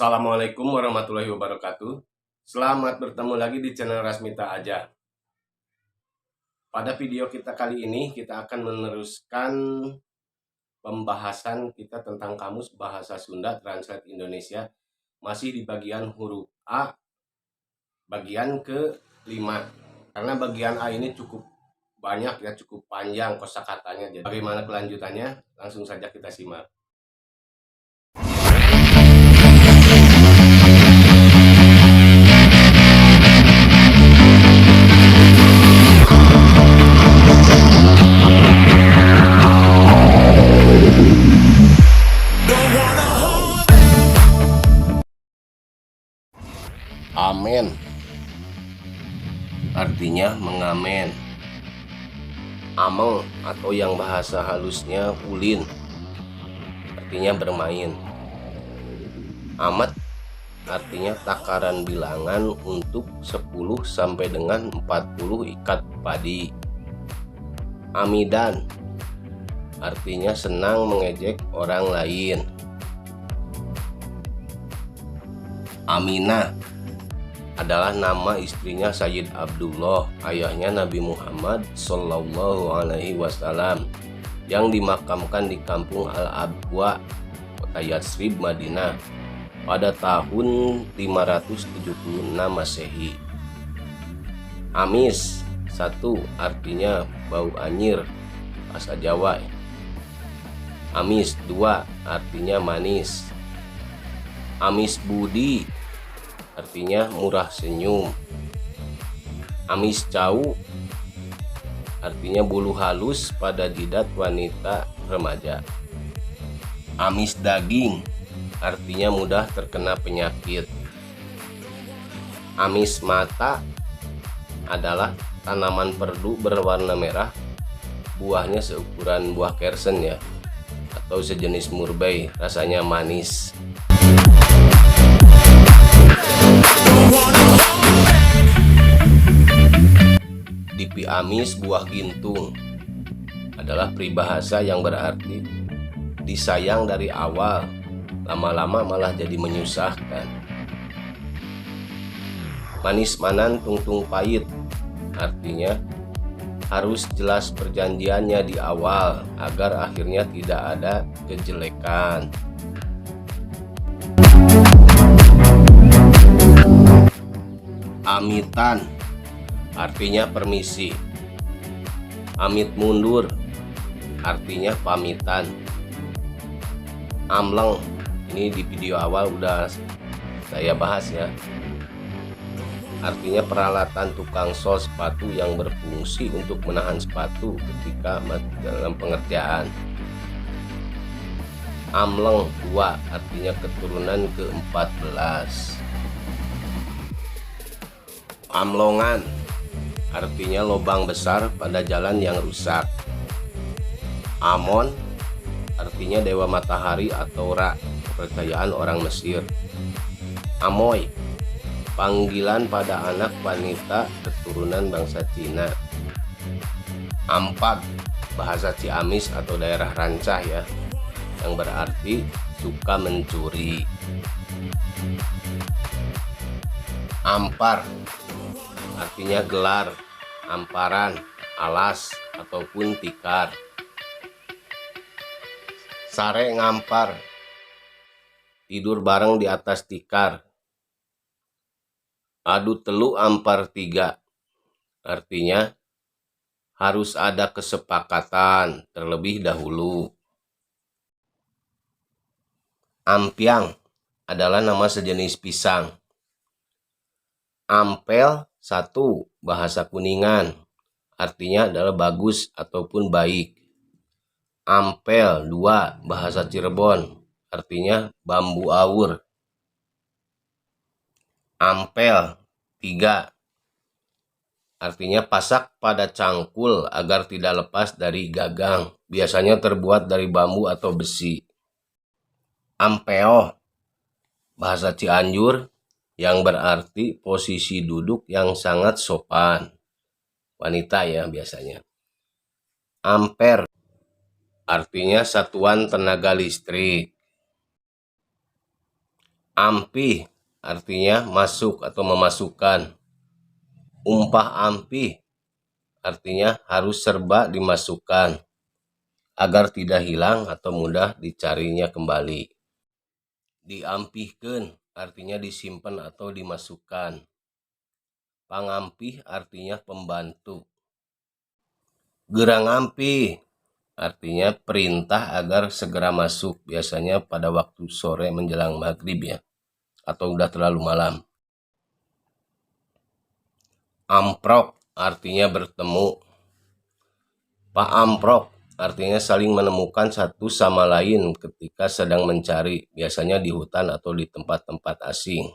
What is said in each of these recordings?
Assalamualaikum warahmatullahi wabarakatuh. Selamat bertemu lagi di channel Rasmita Aja. Pada video kita kali ini kita akan meneruskan pembahasan kita tentang Kamus Bahasa Sunda Translate Indonesia. Masih di bagian huruf A, bagian ke-5. Karena bagian A ini cukup banyak ya, cukup panjang kosakatanya. Jadi bagaimana kelanjutannya? Langsung saja kita simak. Amen artinya mengamen. Ameng atau yang bahasa halusnya ulin artinya bermain. Amet artinya takaran bilangan untuk 10 sampai dengan 40 ikat padi. Amidan artinya senang mengejek orang lain. Aminah adalah nama istrinya Sayyid Abdullah, ayahnya Nabi Muhammad Sallallahu Alaihi Wasallam, yang dimakamkan di kampung Al-Abwa, kota Yatsrib, Madinah, pada tahun 576 Masehi. Amis satu artinya bau anyir, bahasa Jawa. Amis dua artinya manis. Amis budi artinya murah senyum. Amis cau artinya bulu halus pada jidat wanita remaja. Amis daging artinya mudah terkena penyakit. Amis mata adalah tanaman perdu berwarna merah, buahnya seukuran buah kersen ya, atau sejenis murbei, rasanya manis. Dipi amis buah gintung adalah peribahasa yang berarti disayang dari awal, lama-lama malah jadi menyusahkan. Manis manan tungtung pahit artinya harus jelas perjanjiannya di awal agar akhirnya tidak ada kejelekan. Amitan artinya permisi. Amit mundur artinya pamitan. Amleng, ini di video awal udah saya bahas ya, artinya peralatan tukang sol sepatu yang berfungsi untuk menahan sepatu ketika dalam pengerjaan. Amleng dua artinya keturunan ke-14. Amlongan artinya lubang besar pada jalan yang rusak. Amon artinya dewa matahari atau Ra, kepercayaan orang Mesir. Amoy panggilan pada anak wanita keturunan bangsa Cina. Ampad bahasa Ciamis atau daerah Rancah ya, yang berarti suka mencuri. Ampar artinya gelar, amparan, alas, ataupun tikar. Sare ngampar tidur bareng di atas tikar. Adu telu ampar tiga artinya harus ada kesepakatan terlebih dahulu. Ampiang adalah nama sejenis pisang. Ampel satu bahasa Kuningan artinya adalah bagus ataupun baik. Ampel dua bahasa Cirebon artinya bambu awur. Ampel tiga artinya pasak pada cangkul agar tidak lepas dari gagang, biasanya terbuat dari bambu atau besi. Ampeo bahasa Cianjur yang berarti posisi duduk yang sangat sopan, wanita ya biasanya. Ampere artinya satuan tenaga listrik. Ampih artinya masuk atau memasukkan. Umpah ampih artinya harus serba dimasukkan agar tidak hilang atau mudah dicarinya kembali. Diampihkan artinya disimpan atau dimasukkan. Pangampih artinya pembantu. Gerangampih artinya perintah agar segera masuk, biasanya pada waktu sore menjelang maghrib ya, atau udah terlalu malam. Amprok artinya bertemu. Paamprok artinya saling menemukan satu sama lain ketika sedang mencari, biasanya di hutan atau di tempat-tempat asing.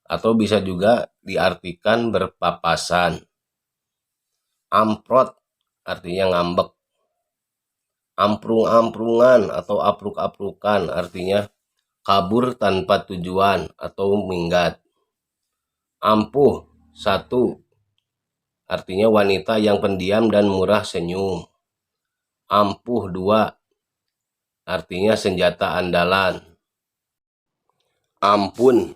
Atau bisa juga diartikan berpapasan. Amprot artinya ngambek. Amprung-amprungan atau apruk-aprukan artinya kabur tanpa tujuan atau minggat. Ampuh satu artinya wanita yang pendiam dan murah senyum. Ampuh dua artinya senjata andalan. Ampun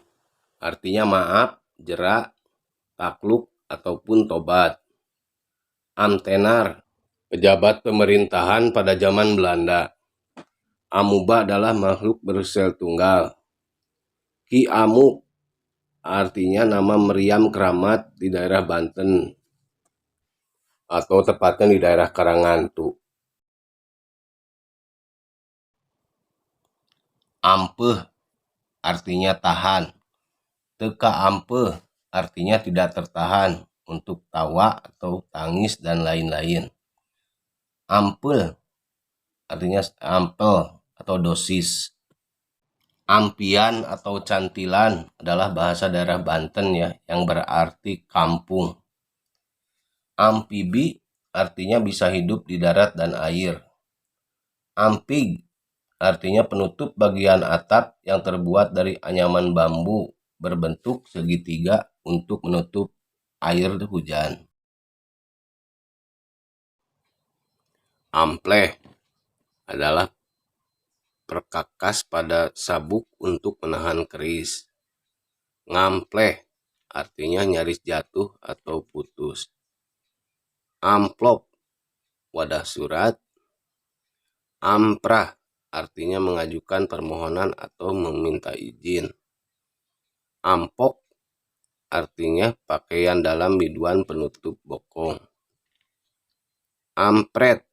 artinya maaf, jerak, takluk, ataupun tobat. Amtenar, pejabat pemerintahan pada zaman Belanda. Amuba adalah makhluk bersel tunggal. Ki Amuk artinya nama meriam keramat di daerah Banten, atau tepatnya di daerah Karangantu. Ampeh artinya tahan. Teka ampeh artinya tidak tertahan untuk tawa atau tangis dan lain-lain. Ampel artinya ampel atau dosis. Ampian atau cantilan adalah bahasa daerah Banten ya, yang berarti kampung. Amfibi artinya bisa hidup di darat dan air. Ampig artinya penutup bagian atap yang terbuat dari anyaman bambu berbentuk segitiga untuk menutup air hujan. Ampleh adalah perkakas pada sabuk untuk menahan keris. Ngampleh artinya nyaris jatuh atau putus. Amplop wadah surat. Amprah artinya mengajukan permohonan atau meminta izin. Ampok artinya pakaian dalam biduan penutup bokong. Ampret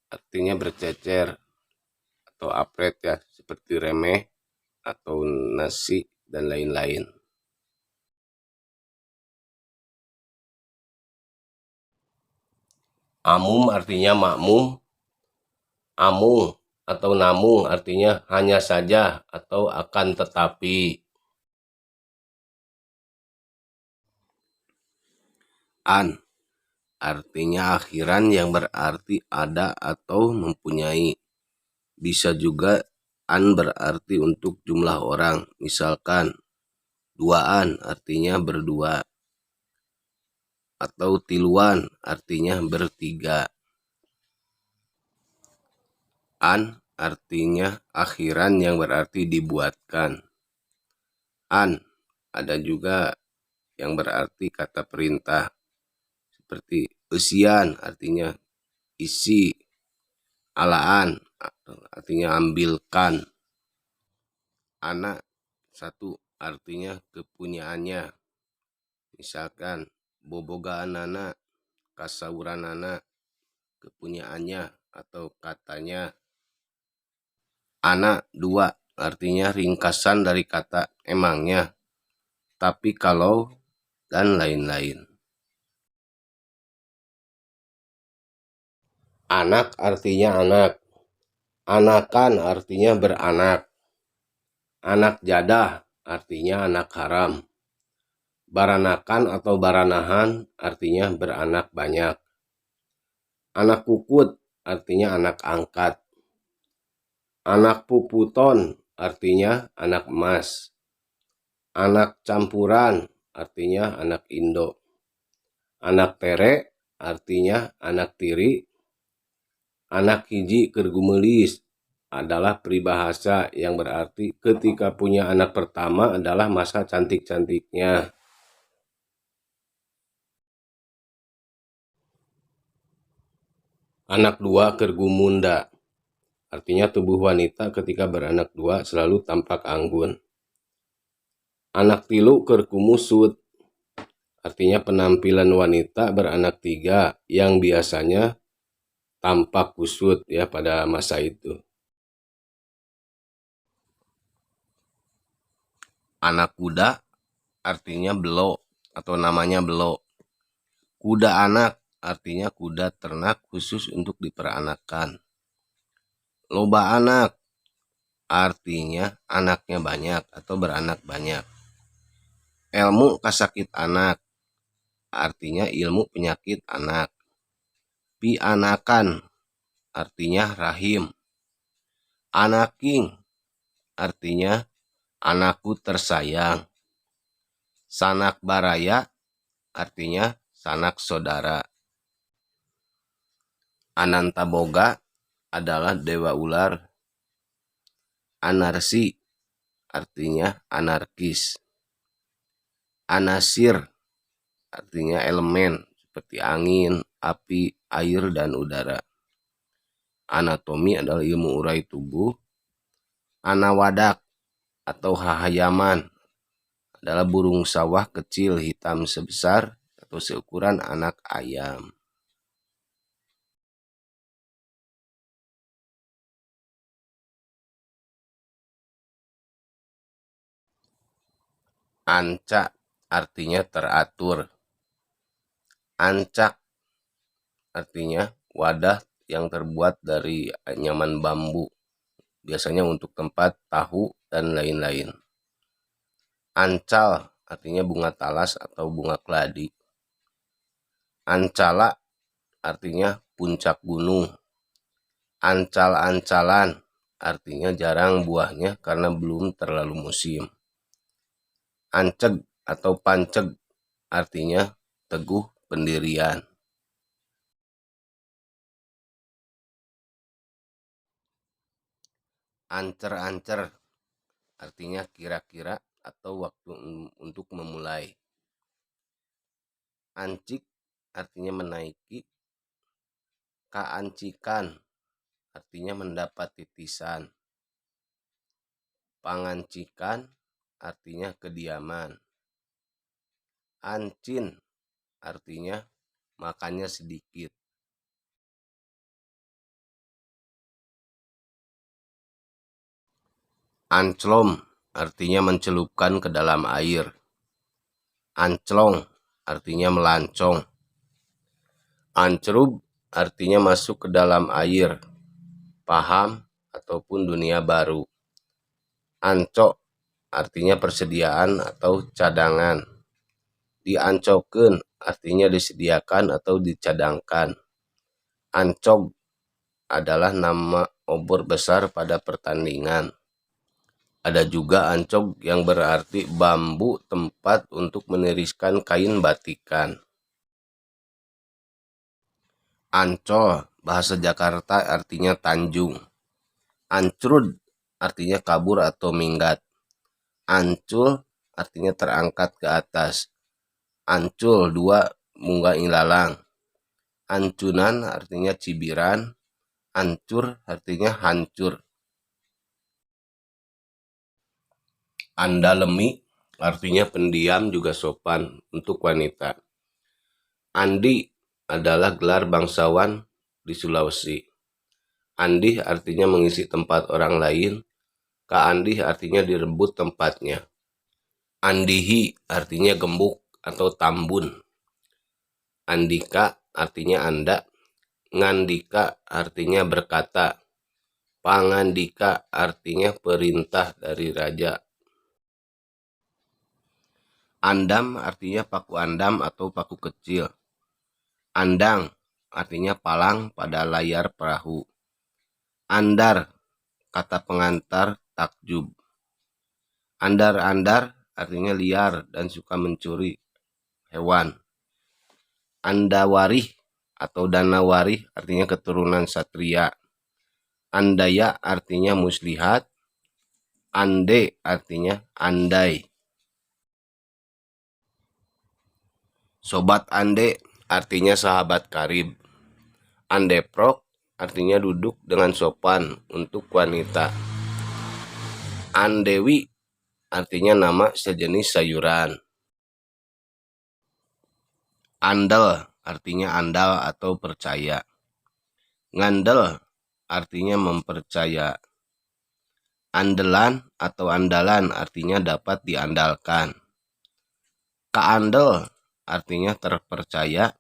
artinya bercecer atau apret ya, seperti remeh atau nasi dan lain-lain. Amum artinya makmum. Amung atau namung artinya hanya saja atau akan tetapi. An artinya akhiran yang berarti ada atau mempunyai. Bisa juga an berarti untuk jumlah orang. Misalkan duaan artinya berdua. Atau tiluan artinya bertiga. An artinya akhiran yang berarti dibuatkan. An ada juga yang berarti kata perintah. Seperti usian artinya isi. Alaan artinya ambilkan. Anak satu artinya kepunyaannya. Misalkan bobogaan anak, kasauran anak, kepunyaannya atau katanya. Anak dua artinya ringkasan dari kata emangnya, tapi kalau, dan lain-lain. Anak artinya anak. Anakan artinya beranak. Anak jadah artinya anak haram. Baranakan atau baranahan artinya beranak banyak. Anak kukut artinya anak angkat. Anak puputon artinya anak emas. Anak campuran artinya anak Indo. Anak tere artinya anak tiri. Anak hiji keur gumelis adalah peribahasa yang berarti ketika punya anak pertama adalah masa cantik-cantiknya. Anak dua kergumunda, artinya tubuh wanita ketika beranak dua selalu tampak anggun. Anak tilu kerkumusut, artinya penampilan wanita beranak tiga yang biasanya tampak kusut ya pada masa itu. Anak kuda artinya belo atau namanya belo. Kuda anak artinya kuda ternak khusus untuk diperanakan. Loba anak artinya anaknya banyak atau beranak banyak. Ilmu kasakit anak artinya ilmu penyakit anak. Pianakan artinya rahim. Anaking artinya anakku tersayang. Sanak baraya artinya sanak saudara. Anantaboga adalah dewa ular. Anarsi artinya anarkis. Anasir artinya elemen seperti angin, api, air, dan udara. Anatomi adalah ilmu urai tubuh. Anawadak atau hahayaman adalah burung sawah kecil hitam sebesar atau seukuran anak ayam. Anca artinya teratur. Ancak artinya wadah yang terbuat dari anyaman bambu, biasanya untuk tempat tahu dan lain-lain. Ancal artinya bunga talas atau bunga keladi. Ancala artinya puncak gunung. Ancal-ancalan artinya jarang buahnya karena belum terlalu musim. Anceg atau panceg artinya teguh pendirian. Ancer-ancer artinya kira-kira atau waktu untuk memulai. Ancik artinya menaiki. Kaancikan artinya mendapat titisan. Pangancikan artinya kediaman. Ancin artinya makannya sedikit. Anclom artinya mencelupkan ke dalam air. Anclong artinya melancong. Ancrub artinya masuk ke dalam air, paham ataupun dunia baru. Ancok artinya persediaan atau cadangan. Diancokeun artinya disediakan atau dicadangkan. Ancog adalah nama obor besar pada pertandingan. Ada juga ancog yang berarti bambu tempat untuk meniriskan kain batikan. Ancol bahasa Jakarta artinya Tanjung. Ancrud artinya kabur atau minggat. Ancul artinya terangkat ke atas. Ancul dua munggah ilalang. Ancunan artinya cibiran. Ancur artinya hancur. Andalemi artinya pendiam juga sopan untuk wanita. Andi adalah gelar bangsawan di Sulawesi. Andih artinya mengisi tempat orang lain. Kaandih artinya direbut tempatnya. Andihi artinya gembuk atau tambun. Andika artinya anda. Ngandika artinya berkata. Pangandika artinya perintah dari raja. Andam artinya paku andam atau paku kecil. Andang artinya palang pada layar perahu. Andar kata pengantar takjub. Andar-andar artinya liar dan suka mencuri hewan. Andawarih atau Danawarih artinya keturunan satria. Andaya artinya muslihat. Ande artinya andai. Sobat ande artinya sahabat karib. Andeprok artinya duduk dengan sopan untuk wanita. Andewi artinya nama sejenis sayuran. Andal artinya andal atau percaya. Ngandel artinya mempercaya. Andelan atau andalan artinya dapat diandalkan. Kaandel artinya terpercaya.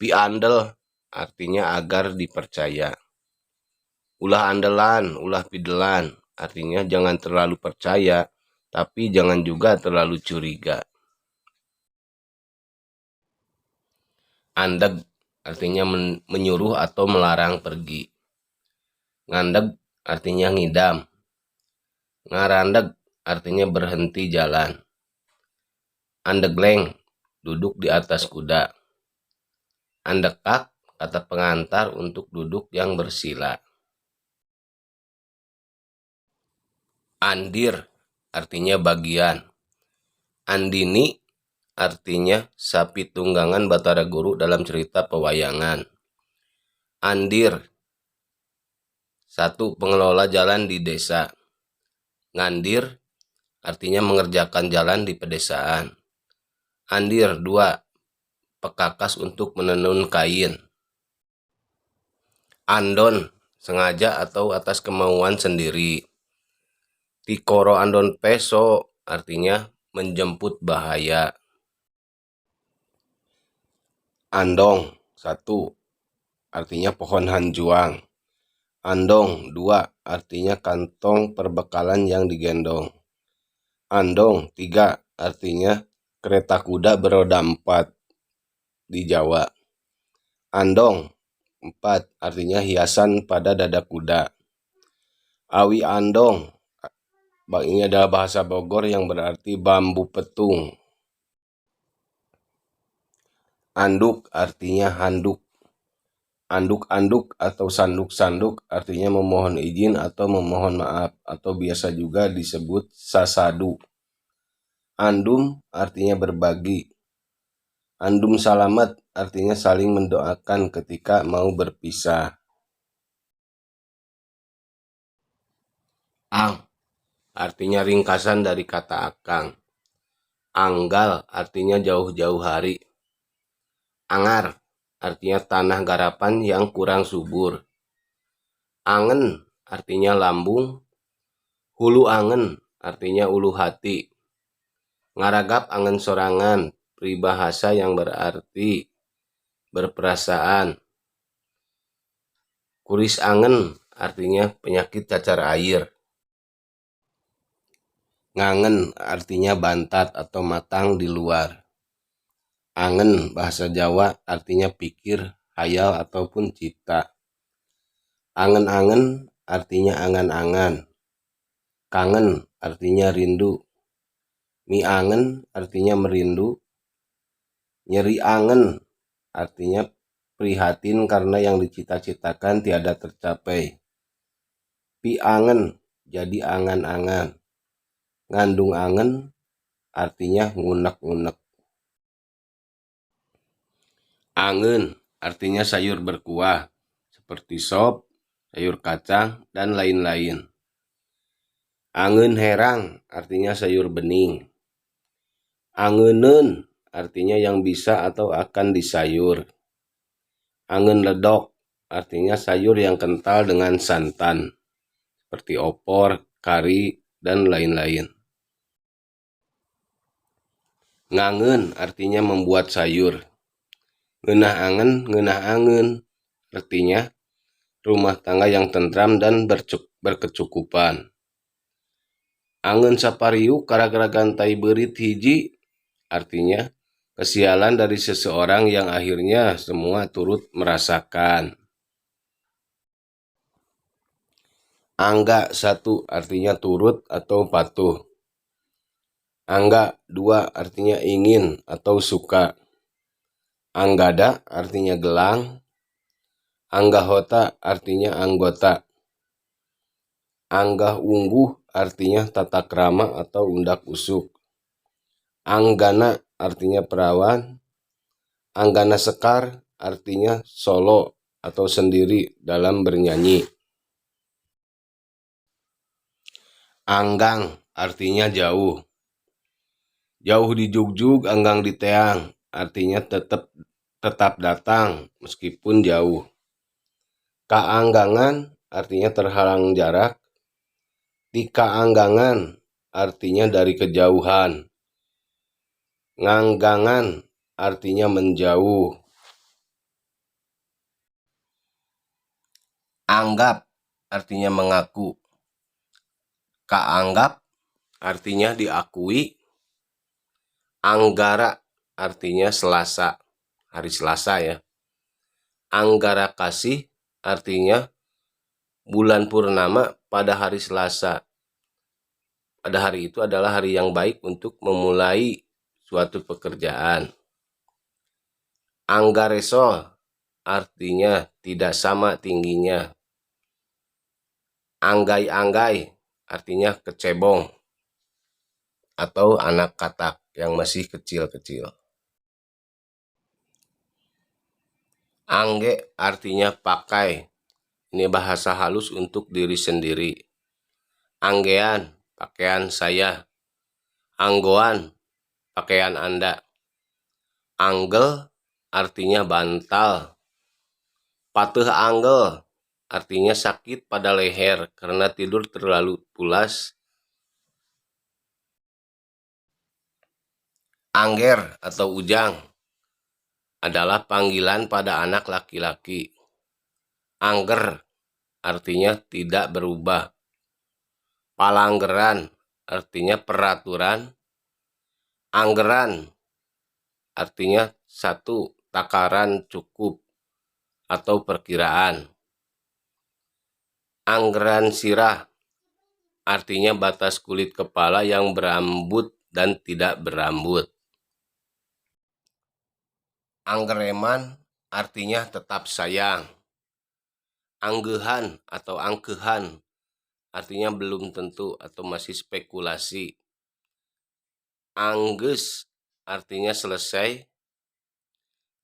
Piandel artinya agar dipercaya. Ulah andelan, ulah pidelan artinya jangan terlalu percaya, tapi jangan juga terlalu curiga. Andeg artinya menyuruh atau melarang pergi. Ngandeg artinya ngidam. Ngarandeg artinya berhenti jalan. Andegleng duduk di atas kuda. Andekak kata pengantar untuk duduk yang bersila. Andir artinya bagian. Andini artinya sapi tunggangan Batara Guru dalam cerita pewayangan. Andir, satu pengelola jalan di desa. Ngandir artinya mengerjakan jalan di pedesaan. Andir, dua, pekakas untuk menenun kain. Andon, sengaja atau atas kemauan sendiri. Tikoro andon peso artinya menjemput bahaya. Andong, satu, artinya pohon hanjuang. Andong, dua, artinya kantong perbekalan yang digendong. Andong, tiga, artinya kereta kuda beroda 4 di Jawa. Andong, 4, artinya hiasan pada dada kuda. Awi andong, ini adalah bahasa Bogor yang berarti bambu petung. Anduk artinya handuk. Anduk-anduk atau sanduk-sanduk artinya memohon izin atau memohon maaf, atau biasa juga disebut sasadu. Andum artinya berbagi. Andum salamat artinya saling mendoakan ketika mau berpisah. Ang artinya ringkasan dari kata akang. Anggal artinya jauh-jauh hari. Angar artinya tanah garapan yang kurang subur. Angen artinya lambung. Hulu angen artinya ulu hati. Ngaragap angen sorangan, peribahasa yang berarti berperasaan. Kuris angen artinya penyakit cacar air. Ngangen artinya bantat atau matang di luar. Angen bahasa Jawa artinya pikir, hayal ataupun cipta. Angen-angen artinya angan-angan. Kangen artinya rindu. Miangen artinya merindu. Nyeri angen artinya prihatin karena yang dicita-citakan tiada tercapai. Piangen jadi angan-angan. Ngandung angen artinya ngunek-ngunek. Angen artinya sayur berkuah seperti sop, sayur kacang, dan lain-lain. Angen herang artinya sayur bening. Angenen artinya yang bisa atau akan disayur. Angen ledok artinya sayur yang kental dengan santan seperti opor, kari, dan lain-lain. Ngangen artinya membuat sayur. Ngeunah angen, ngeunah angen artinya rumah tangga yang tentram dan berkecukupan. Angen sapariuk karagaragan tai beurit hiji artinya kesialan dari seseorang yang akhirnya semua turut merasakan. Angga, satu, artinya turut atau patuh. Angga, dua, artinya ingin atau suka. Anggada artinya gelang. Anggahota artinya anggota. Anggah ungguh artinya tata krama atau undak usuk. Anggana artinya perawan. Anggana sekar artinya solo atau sendiri dalam bernyanyi. Anggang artinya jauh. Jauh di jugjug, anggang di teang artinya tetap datang meskipun jauh. Kaanggangan artinya terhalang jarak. Di kaanggangan artinya dari kejauhan. Nganggangan artinya menjauh. Anggap artinya mengaku. Kaanggap artinya diakui. Anggara artinya Selasa, hari Selasa ya. Anggara kasih artinya bulan purnama pada hari Selasa. Pada hari itu adalah hari yang baik untuk memulai suatu pekerjaan. Anggareso artinya tidak sama tingginya. Anggai-anggai artinya kecebong atau anak katak yang masih kecil-kecil. Angge artinya pakai. Ini bahasa halus untuk diri sendiri. Anggean, pakaian saya. Anggoan, pakaian Anda. Anggel artinya bantal. Patuh anggel artinya sakit pada leher karena tidur terlalu pulas. Angger atau ujang adalah panggilan pada anak laki-laki. Angger artinya tidak berubah. Palanggeran artinya peraturan. Anggeran artinya satu takaran cukup atau perkiraan. Anggeran sirah artinya batas kulit kepala yang berambut dan tidak berambut. Anggereman artinya tetap sayang. Anggehan atau angkehan artinya belum tentu atau masih spekulasi. Angges artinya selesai.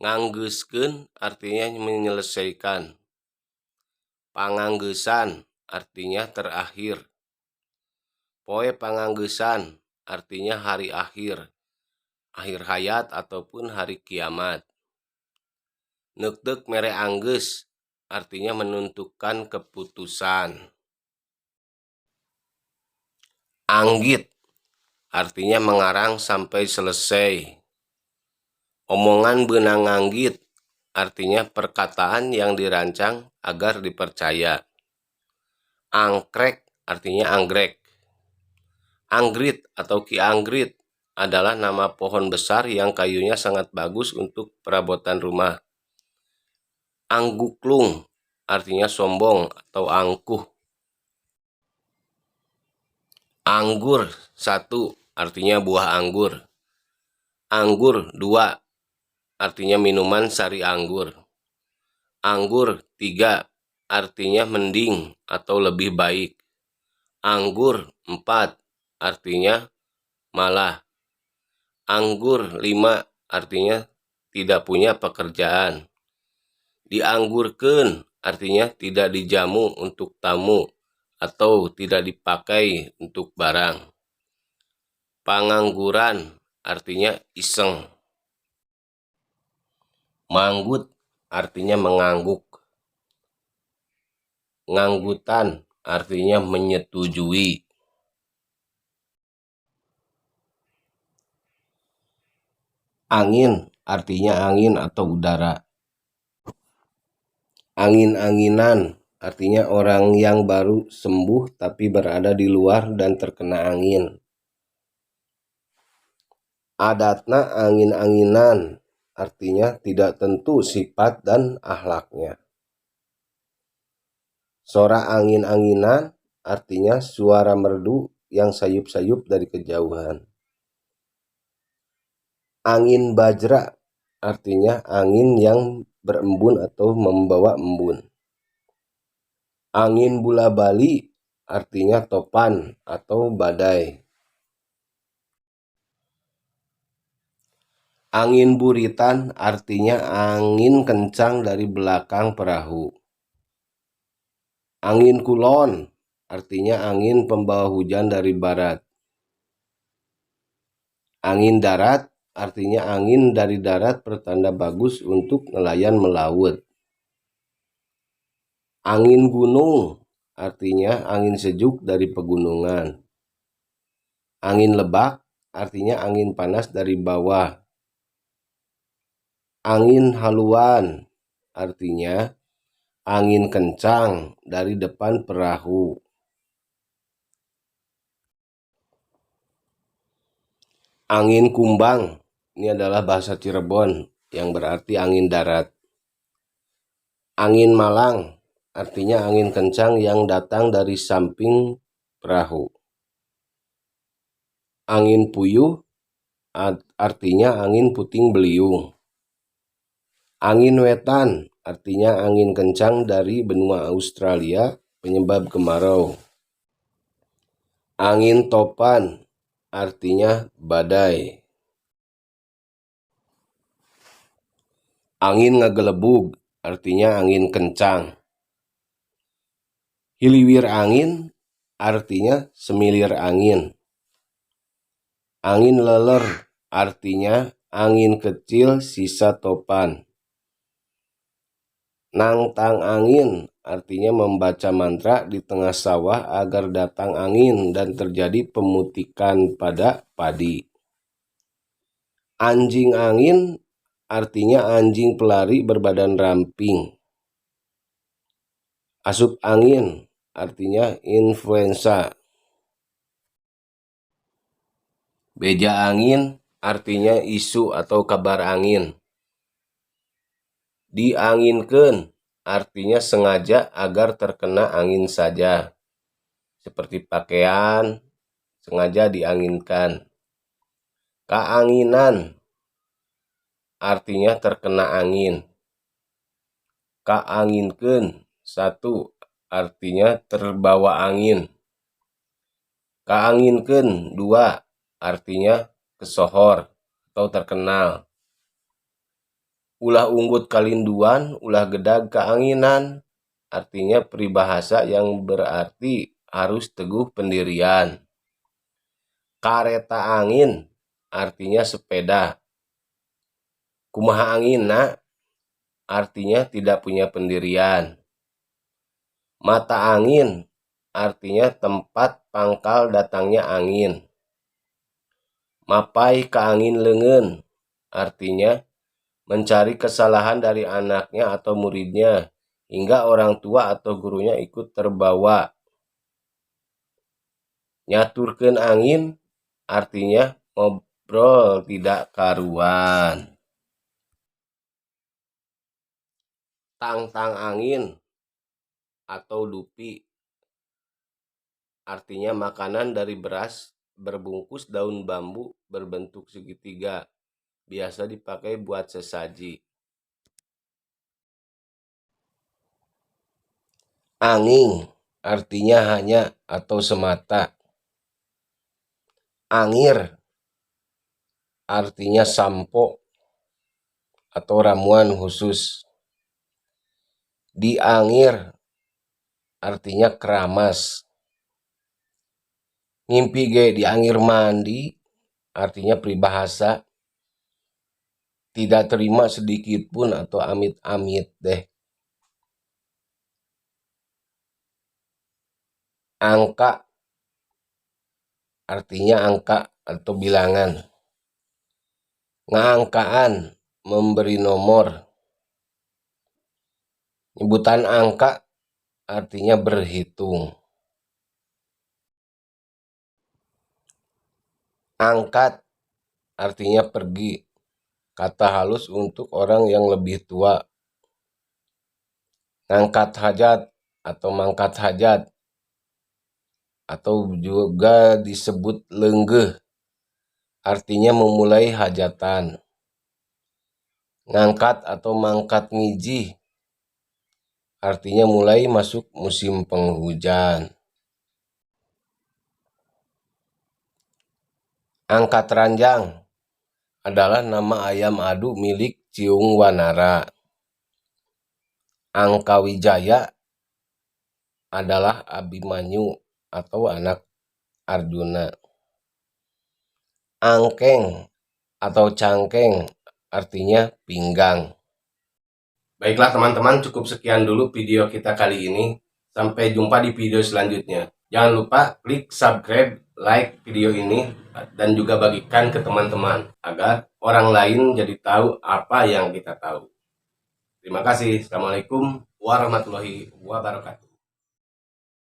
Nganggeuskeun artinya menyelesaikan. Panganggeusan artinya terakhir. Poe panganggeusan artinya hari akhir hayat ataupun hari kiamat. Neukdeuk mere anggeus artinya menentukan keputusan. Anggit artinya mengarang sampai selesai. Omongan beunang nganggit artinya perkataan yang dirancang agar dipercaya. Angkrek artinya anggrek. Anggrit atau ki anggrit adalah nama pohon besar yang kayunya sangat bagus untuk perabotan rumah. Angguklung artinya sombong atau angkuh. Anggur satu artinya buah anggur. Anggur dua artinya minuman sari anggur. Anggur tiga artinya mending atau lebih baik. Anggur 4 artinya malah. Anggur 5 artinya tidak punya pekerjaan. Dianggurkeun artinya tidak dijamu untuk tamu atau tidak dipakai untuk barang. Pangangguran artinya iseng. Manggut artinya mengangguk. Nganggutan artinya menyetujui. Angin artinya angin atau udara. Angin-anginan artinya orang yang baru sembuh tapi berada di luar dan terkena angin. Adatna angin-anginan artinya tidak tentu sifat dan akhlaknya. Sora angin-anginan artinya suara merdu yang sayup-sayup dari kejauhan. Angin bajra artinya angin yang berembun atau membawa embun. Angin bola bali artinya topan atau badai. Angin buritan artinya angin kencang dari belakang perahu. Angin kulon artinya angin pembawa hujan dari barat. Angin darat artinya angin dari darat pertanda bagus untuk nelayan melaut. Angin gunung artinya angin sejuk dari pegunungan. Angin lebak artinya angin panas dari bawah. Angin haluan artinya angin kencang dari depan perahu. Angin kumbang ini adalah bahasa Cirebon yang berarti angin darat. Angin malang artinya angin kencang yang datang dari samping perahu. Angin puyuh artinya angin puting beliung. Angin wetan artinya angin kencang dari benua Australia penyebab kemarau. Angin topan artinya badai. Angin ngegelebug artinya angin kencang. Hiliwir angin artinya semilir angin. Angin leler artinya angin kecil sisa topan. Nangtang angin artinya membaca mantra di tengah sawah agar datang angin dan terjadi pemutikan pada padi. Anjing angin artinya anjing pelari berbadan ramping. Asup angin artinya influenza. Beja angin artinya isu atau kabar angin. Dianginkeun artinya sengaja agar terkena angin saja. Seperti pakaian sengaja dianginkan. Kaanginan artinya terkena angin. Kaanginkeun satu artinya terbawa angin. Kaanginkeun dua artinya kesohor atau terkenal. Ulah unggut kalinduan, ulah gedag keanginan, artinya peribahasa yang berarti harus teguh pendirian. Kareta angin, artinya sepeda. Kumaha anginna, artinya tidak punya pendirian. Mata angin, artinya tempat pangkal datangnya angin. Mapai ke angin leungeun, artinya mencari kesalahan dari anaknya atau muridnya, hingga orang tua atau gurunya ikut terbawa. Nyaturkeun angin, artinya ngobrol tidak karuan. Tangtang angin atau dupi, artinya makanan dari beras berbungkus daun bambu berbentuk segitiga, biasa dipakai buat sesaji. Anging artinya hanya atau semata. Angir artinya sampo atau ramuan khusus. Diangir artinya keramas. Ngimpi ge diangir mandi artinya peribahasa tidak terima sedikit pun atau amit-amit deh. Angka artinya angka atau bilangan. Ngangkaan memberi nomor. Nyebutan angka artinya berhitung. Angkat artinya pergi. Kata halus untuk orang yang lebih tua. Ngangkat hajat atau mangkat hajat atau juga disebut lenggeh, artinya memulai hajatan. Ngangkat atau mangkat ngiji, artinya mulai masuk musim penghujan. Angkat ranjang adalah nama ayam adu milik Ciung Wanara. Angka Wijaya adalah Abimanyu atau anak Arjuna. Angkeng atau cangkeng artinya pinggang. Baiklah teman-teman, cukup sekian dulu video kita kali ini. Sampai jumpa di video selanjutnya. Jangan lupa klik subscribe, like video ini, dan juga bagikan ke teman-teman agar orang lain jadi tahu apa yang kita tahu. Terima kasih. Assalamualaikum warahmatullahi wabarakatuh.